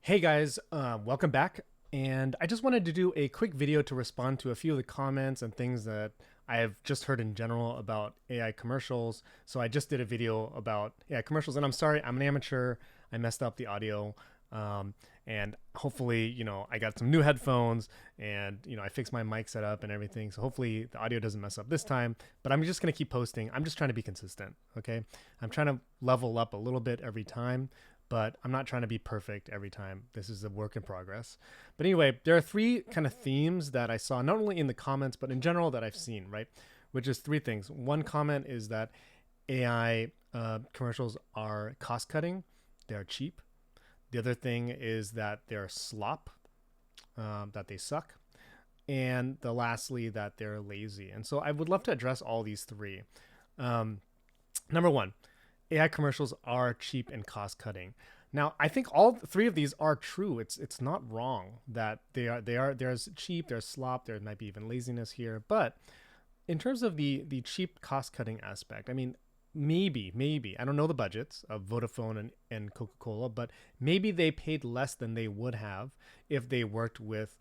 Hey guys, welcome back. And I just wanted to do a quick video to respond to a few of the comments and things that I have just heard in general about AI commercials. So I just did a video about AI commercials, and I'm sorry, I'm an amateur. I messed up the audio. And hopefully, I got some new headphones and, I fixed my mic setup and everything. So hopefully the audio doesn't mess up this time, but I'm just going to keep posting. I'm just trying to be consistent. Okay. I'm trying to level up a little bit every time, but I'm not trying to be perfect every time. This is a work in progress. But anyway, there are three kind of themes that I saw, not only in the comments, but in general that I've seen, right? Which is three things. One comment is that AI commercials are cost cutting, they're cheap. The other thing is that they're slop, that they suck. And the lastly, that they're lazy. And so I would love to address all these three. Number one, AI commercials are cheap and cost cutting. Now, I think all three of these are true. It's not wrong that they are there's cheap, there's slop, there might be even laziness here, but in terms of the cheap cost cutting aspect, I mean, maybe I don't know the budgets of Vodafone and Coca-Cola, but maybe they paid less than they would have if they worked with,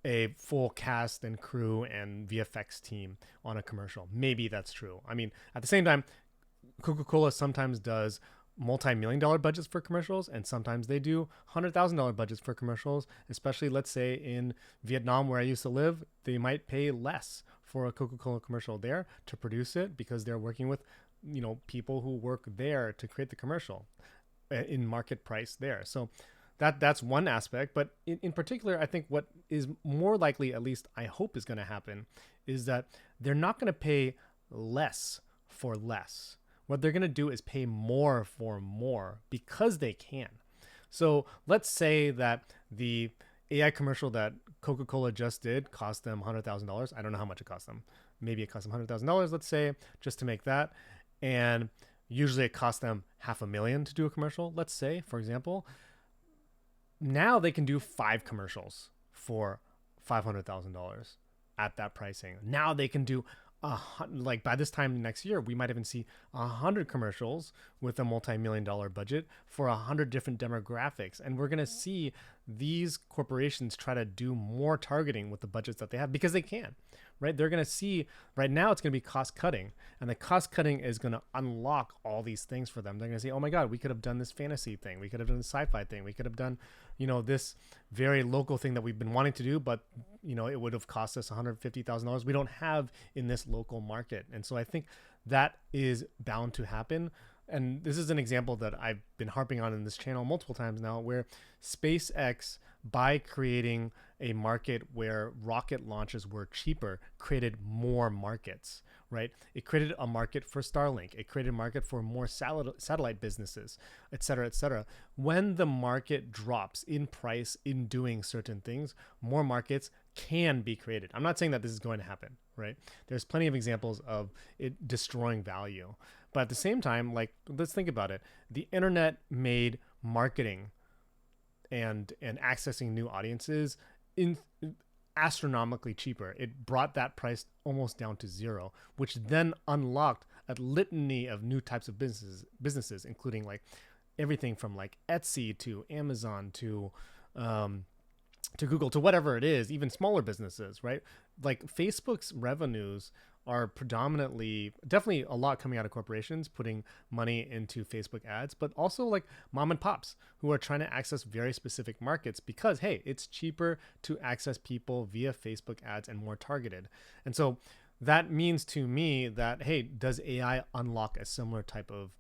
a full cast and crew and VFX team on a commercial. Maybe that's true. I mean, at the same time, Coca-Cola sometimes does multi-million dollar budgets for commercials, and sometimes they do $100,000 budgets for commercials. Especially, let's say in Vietnam, where I used to live, they might pay less for a Coca-Cola commercial there to produce it because they're working with, people who work there to create the commercial in market price there. So that's one aspect. But in particular, I think what is more likely, at least I hope is going to happen, is that they're not going to pay less for less. What they're going to do is pay more for more because they can. So let's say that the AI commercial that Coca-Cola just did cost them $100,000. I don't know how much it cost them. Maybe it cost them $100,000, let's say, just to make that. And usually it costs them $500,000 to do a commercial, let's say, for example. Now they can do 5 commercials for $500,000 at that pricing. Now they can do like by this time next year, we might even see 100 commercials with a multi-million-dollar budget for 100 different demographics, and we're gonna see these corporations try to do more targeting with the budgets that they have because they can, right? They're gonna see right now it's gonna be cost cutting, and the cost cutting is gonna unlock all these things for them. They're gonna say, oh my god, we could have done this fantasy thing, we could have done this sci-fi thing, we could have done, this very local thing that we've been wanting to do, but it would have cost us $150,000 we don't have in this local market. And so I think that is bound to happen. And this is an example that I've been harping on in this channel multiple times now, where SpaceX, by creating a market where rocket launches were cheaper, created more markets, right? It created a market for Starlink. It created a market for more satellite businesses, et cetera, et cetera. When the market drops in price in doing certain things, more markets can be created. I'm not saying that this is going to happen, right? There's plenty of examples of it destroying value. But at the same time, like, let's think about it. The internet made marketing and accessing new audiences in astronomically cheaper. It brought that price almost down to zero, which then unlocked a litany of new types of businesses, including like everything from like Etsy to Amazon to Google to whatever it is, even smaller businesses, right? Like Facebook's revenues are predominantly, definitely a lot coming out of corporations putting money into Facebook ads, but also like mom and pops who are trying to access very specific markets because, hey, it's cheaper to access people via Facebook ads and more targeted. And so that means to me that, hey, does AI unlock a similar type of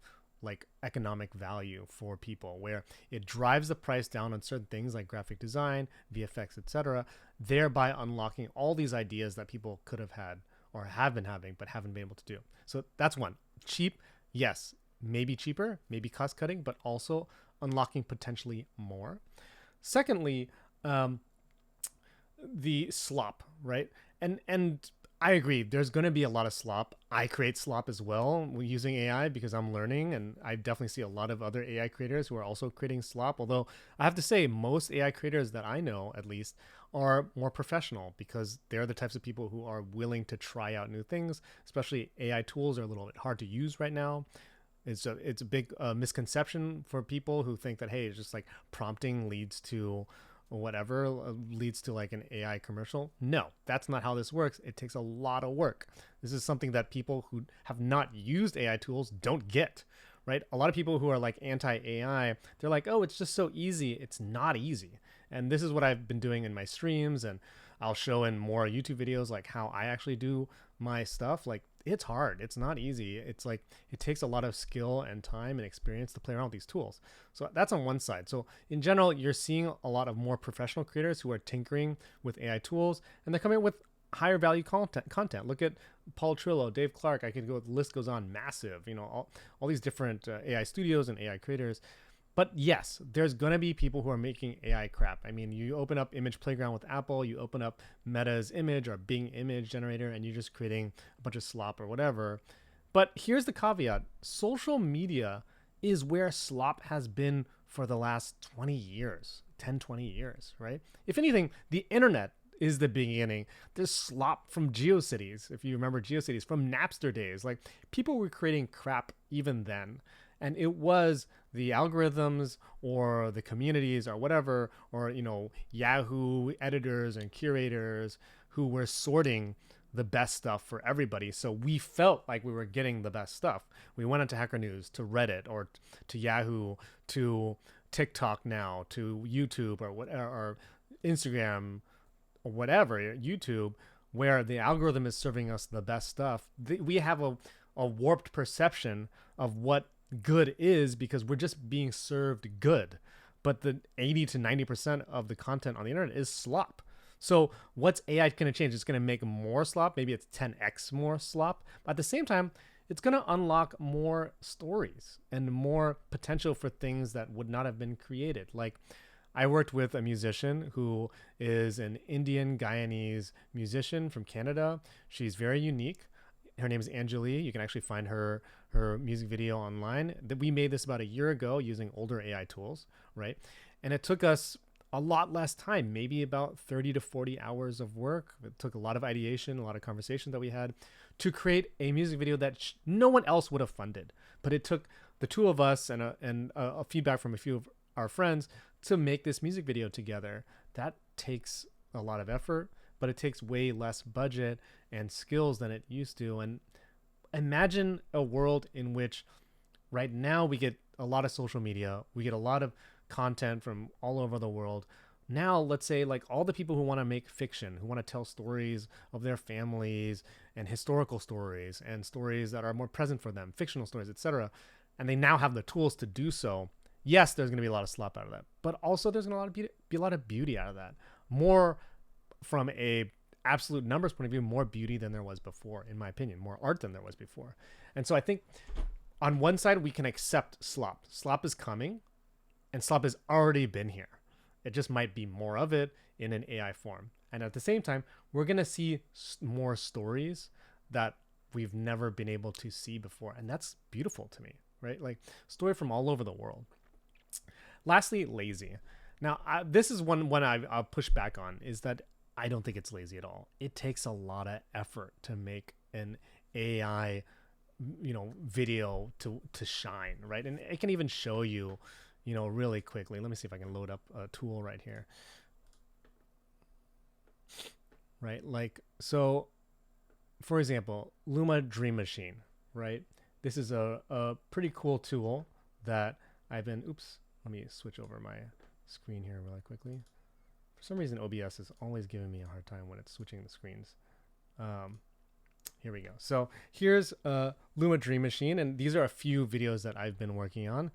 like economic value for people where it drives the price down on certain things like graphic design, VFX, etc., thereby unlocking all these ideas that people could have had or have been having but haven't been able to do. So that's one. Cheap, yes, maybe cheaper, maybe cost cutting, but also unlocking potentially more. Secondly, the slop, right? And I agree. There's going to be a lot of slop. I create slop as well using AI because I'm learning, and I definitely see a lot of other AI creators who are also creating slop. Although I have to say, most AI creators that I know, at least, are more professional because they're the types of people who are willing to try out new things. Especially AI tools are a little bit hard to use right now. It's a big misconception for people who think that, hey, it's just like prompting leads to whatever, leads to like an AI commercial. No, that's not how this works. It takes a lot of work. This is something that people who have not used AI tools don't get, right? A lot of people who are like anti-AI, they're like, oh, it's just so easy. It's not easy. And this is what I've been doing in my streams, and I'll show in more YouTube videos like how I actually do my stuff. Like, it's hard. It's not easy. It's like it takes a lot of skill and time and experience to play around with these tools. So that's on one side. So in general, you're seeing a lot of more professional creators who are tinkering with AI tools, and they're coming up with higher value content. Look at Paul Trillo, Dave Clark. I could go, the list goes on, massive, you know, all these different AI studios and AI creators. But yes, there's going to be people who are making AI crap. I mean, you open up Image Playground with Apple, you open up Meta's image or Bing image generator, and you're just creating a bunch of slop or whatever. But here's the caveat. Social media is where slop has been for the last 20 years, 10, 20 years, right? If anything, the internet is the beginning. There's slop from GeoCities, if you remember GeoCities, from Napster days. Like, people were creating crap even then. And it was the algorithms or the communities or whatever, or, you know, Yahoo editors and curators who were sorting the best stuff for everybody. So we felt like we were getting the best stuff. We went into Hacker News, to Reddit, or to Yahoo, to TikTok now, to YouTube, or whatever, or Instagram, or whatever, YouTube, where the algorithm is serving us the best stuff. We have a warped perception of what good is because we're just being served good. But the 80 to 90% of the content on the internet is slop. So what's AI going to change? It's going to make more slop. Maybe it's 10x more slop. But at the same time, it's going to unlock more stories and more potential for things that would not have been created. Like, I worked with a musician who is an Indian Guyanese musician from Canada. She's very unique. Her name is Anjali. You can actually find her music video online. That we made this about a year ago using older AI tools, right? And it took us a lot less time, maybe about 30 to 40 hours of work. It took a lot of ideation, a lot of conversation that we had to create a music video that no one else would have funded. But it took the two of us and a feedback from a few of our friends to make this music video together. That takes a lot of effort, but it takes way less budget and skills than it used to. And imagine a world in which right now we get a lot of social media, we get a lot of content from all over the world. Now, let's say like all the people who want to make fiction, who want to tell stories of their families and historical stories and stories that are more present for them, fictional stories, etc., and they now have the tools to do so. Yes, there's going to be a lot of slop out of that, but also there's going to be a lot of beauty out of that. More from a absolute numbers point of view, more beauty than there was before, in my opinion, more art than there was before. And so I think on one side, we can accept slop. Slop is coming, and slop has already been here. It just might be more of it in an AI form. And at the same time, we're going to see more stories that we've never been able to see before. And that's beautiful to me, right? Like, story from all over the world. Lastly, lazy. Now, this is one I'll push back on, is that I don't think it's lazy at all. It takes a lot of effort to make an AI, video to shine, right? And it can even show you, really quickly. Let me see if I can load up a tool right here. Right? Like, so for example, Luma Dream Machine, right? This is a pretty cool tool that I've been, let me switch over my screen here really quickly. For some reason, OBS is always giving me a hard time when it's switching the screens. Here we go. So here's Luma Dream Machine, and these are a few videos that I've been working on.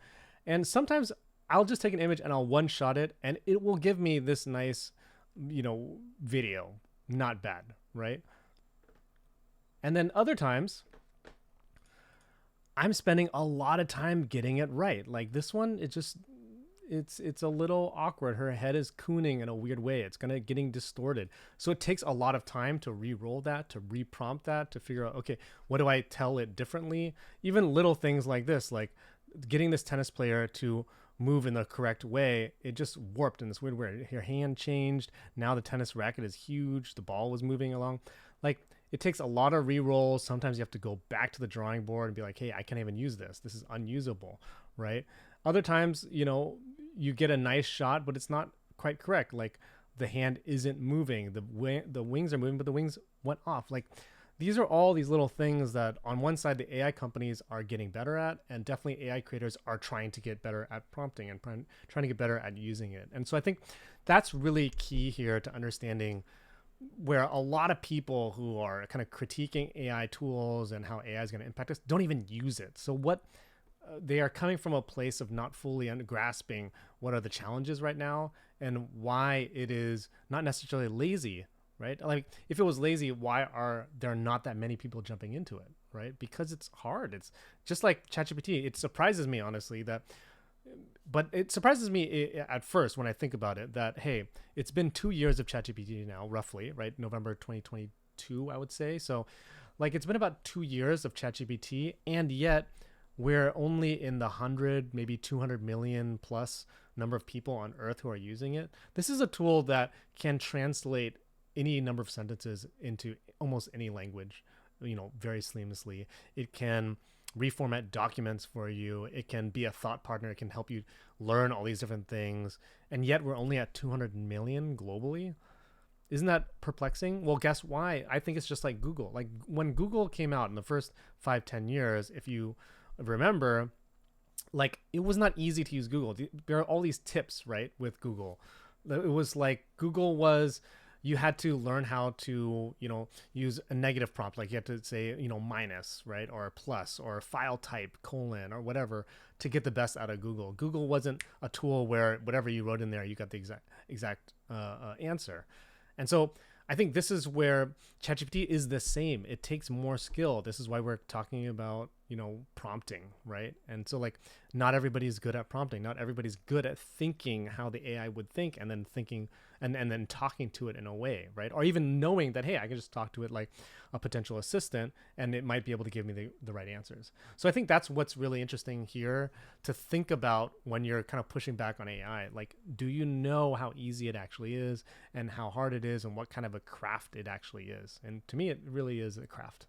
And sometimes I'll just take an image and I'll one-shot it, and it will give me this nice, video. Not bad, right? And then other times, I'm spending a lot of time getting it right. Like this one, it's a little awkward. Her head is cooning in a weird way. It's getting distorted. So it takes a lot of time to re-roll that, to re-prompt that, to figure out, okay, what do I tell it differently? Even little things like this, like getting this tennis player to move in the correct way, it just warped in this weird way. Her hand changed. Now the tennis racket is huge. The ball was moving along. Like, it takes a lot of re-rolls. Sometimes you have to go back to the drawing board and be like, hey, I can't even use this. This is unusable, right? Other times, you get a nice shot, but it's not quite correct. Like the hand isn't moving, the wings are moving, but the wings went off. Like these are all these little things that on one side the AI companies are getting better at, and definitely AI creators are trying to get better at prompting and trying to get better at using it. And so I think that's really key here to understanding where a lot of people who are kind of critiquing AI tools and how AI is going to impact us don't even use it. So what they are coming from a place of not fully grasping what are the challenges right now and why it is not necessarily lazy, right? Like if it was lazy, why are there not that many people jumping into it, right? Because it's hard. It's just like ChatGPT. It surprises me, honestly, but it surprises me at first when I think about it that, hey, it's been 2 years of ChatGPT now, roughly, right? November 2022, I would say. So like it's been about 2 years of ChatGPT, and yet we're only in the 100, maybe 200 million plus number of people on Earth who are using it. This is a tool that can translate any number of sentences into almost any language, very seamlessly. It can reformat documents for you. It can be a thought partner. It can help you learn all these different things. And yet we're only at 200 million globally. Isn't that perplexing? Well, guess why? I think it's just like Google. Like when Google came out in the first 5-10 years, if you remember, like it was not easy to use Google. There are all these tips, right, with Google. It was like you had to learn how to, use a negative prompt. Like you had to say, minus, right? Or plus, or file type, colon, or whatever to get the best out of Google. Google wasn't a tool where whatever you wrote in there, you got the exact answer. And so I think this is where ChatGPT is the same. It takes more skill. This is why we're talking about, prompting, right? And so like not everybody's good at prompting. Not everybody's good at thinking how the AI would think and then thinking and then talking to it in a way, right? Or even knowing that, hey, I can just talk to it like a potential assistant and it might be able to give me the right answers. So I think that's what's really interesting here to think about when you're kind of pushing back on AI. Like, do you know how easy it actually is and how hard it is and what kind of a craft it actually is? And to me, it really is a craft.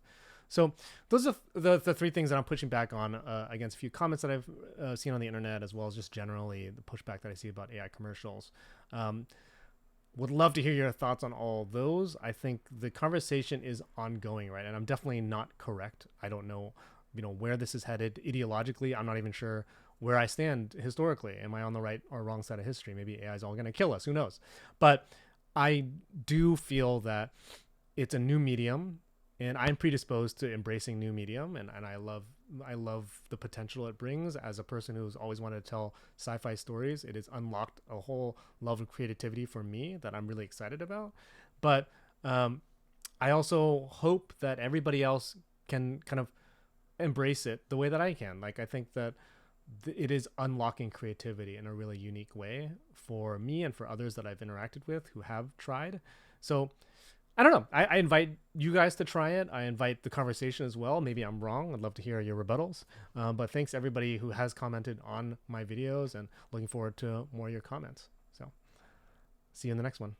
So those are the three things that I'm pushing back on against a few comments that I've seen on the internet, as well as just generally the pushback that I see about AI commercials. Would love to hear your thoughts on all those. I think the conversation is ongoing, right? And I'm definitely not correct. I don't know, where this is headed ideologically. I'm not even sure where I stand historically. Am I on the right or wrong side of history? Maybe AI is all going to kill us. Who knows? But I do feel that it's a new medium, and I'm predisposed to embracing new medium, and I love the potential it brings. As a person who's always wanted to tell sci-fi stories, it has unlocked a whole love of creativity for me that I'm really excited about. But I also hope that everybody else can kind of embrace it the way that I can. Like I think that it is unlocking creativity in a really unique way for me and for others that I've interacted with who have tried. So I don't know. I invite you guys to try it. I invite the conversation as well. Maybe I'm wrong. I'd love to hear your rebuttals. But thanks everybody who has commented on my videos, and looking forward to more of your comments. So see you in the next one.